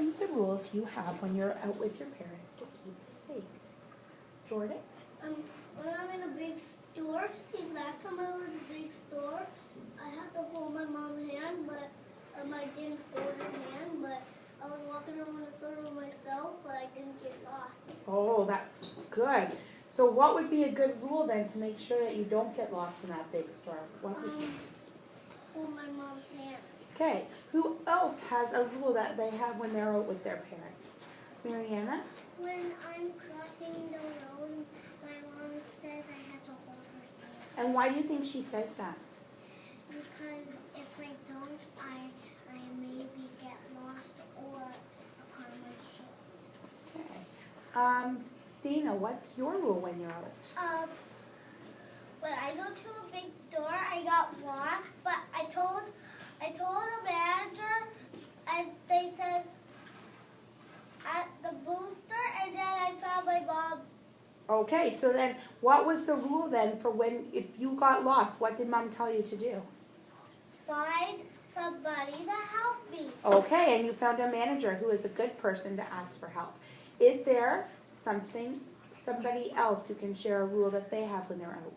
some of the rules you have when you're out with your parents to keep safe? Jordan? When I'm in a big store, last time I was in a big store, I had to hold my mom's hand, but I didn't hold her hand, but I was walking around the store with myself, but I didn't get lost. Oh, that's good. So what would be a good rule then to make sure that you don't get lost in that big store? What would Hold my mom's hand. Okay, who else has a rule that they have when they're out with their parents? Mariana? When I'm crossing the road, my mom says I have to hold her hand. And why do you think she says that? Because if I don't, I maybe get lost or a car might hit. Okay. Dana, what's your rule when you're out? When I go to a big store, I got lost, but I told the manager, and they said at the booster, and then I found my mom. Okay, so then what was the rule then for when, if you got lost, what did mom tell you to do? Find somebody to help me. Okay, and you found a manager who is a good person to ask for help. Is there somebody else who can share a rule that they have when they're out?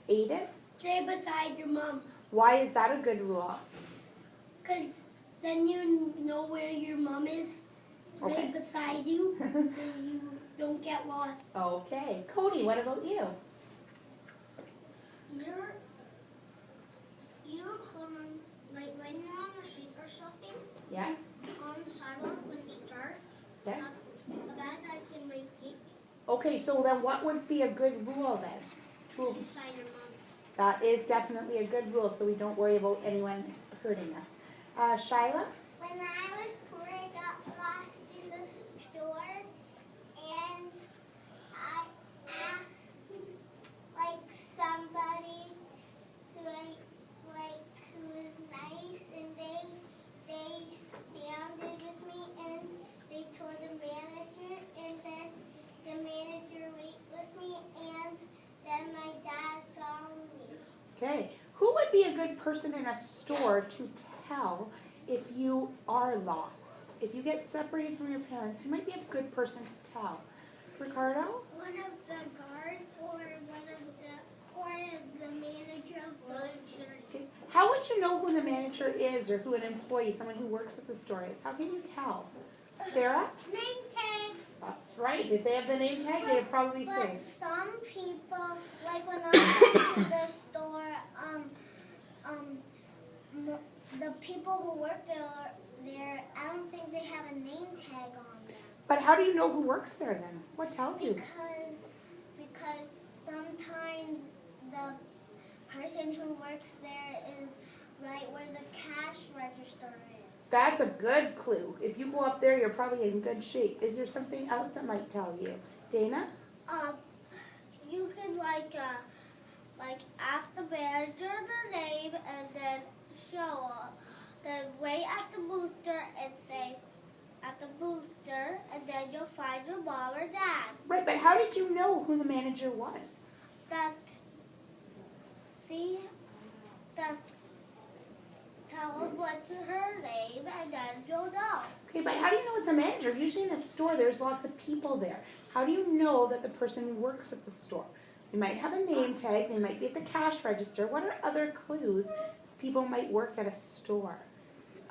Aiden? Stay beside your mom. Why is that a good rule? Because then you know where your mom is, Okay. right beside you, so you don't get lost. Okay. Cody, what about you? Like when you're on the street or something, Yes? on the sidewalk when it's dark, Yes? a bad guy can make it Okay, so then what would be a good rule then? stay beside your mom. That is definitely a good rule, so we don't worry about anyone hurting us. Shyla? When I was poor, I got lost in the store, and I asked like somebody who was nice, and they standed with me, and they told the manager, and then the manager waited with me, and then my dad found me. Okay. Who would be a good person in a store to tell if you are lost? If you get separated from your parents, who might be a good person to tell? Ricardo? One of the guards or the manager of the store. Okay. How would you know who the manager is or who an employee, someone who works at the store is? How can you tell? Sarah? Name tag. That's right. If they have the name tag, they'd probably say. But some people, like when I go to the store, the people who work there, I don't think they have a name tag on them. But how do you know who works there then? What tells you? Because sometimes the person who works there is right where the cash register is. That's a good clue. If you go up there, you're probably in good shape. Is there something else that might tell you? Dana? You could like ask the manager their name and then show up. Then wait at the booster and say at the booster, and then you'll find your mom or dad. Right, but how did you know who the manager was? Just tell them what's her name, and then you'll know. Okay, but how do you know it's a manager? Usually in a store, there's lots of people there. How do you know that the person works at the store? They might have a name tag. They might be at the cash register. What are other clues people might work at a store?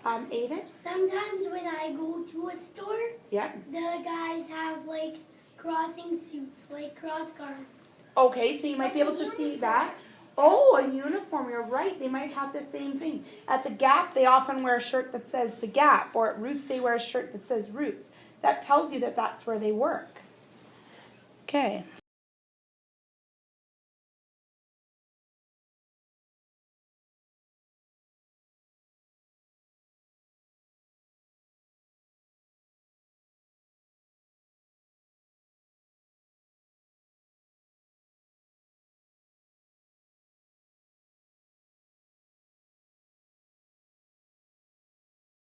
Aiden? Sometimes when I go to a store, Yeah. the guys have like crossing suits, like cross guards. Okay, so you might be able to see that. Oh, a uniform, you're right. They might have the same thing. At the Gap, they often wear a shirt that says the Gap, or at Roots, they wear a shirt that says Roots. That tells you that that's where they work. Okay.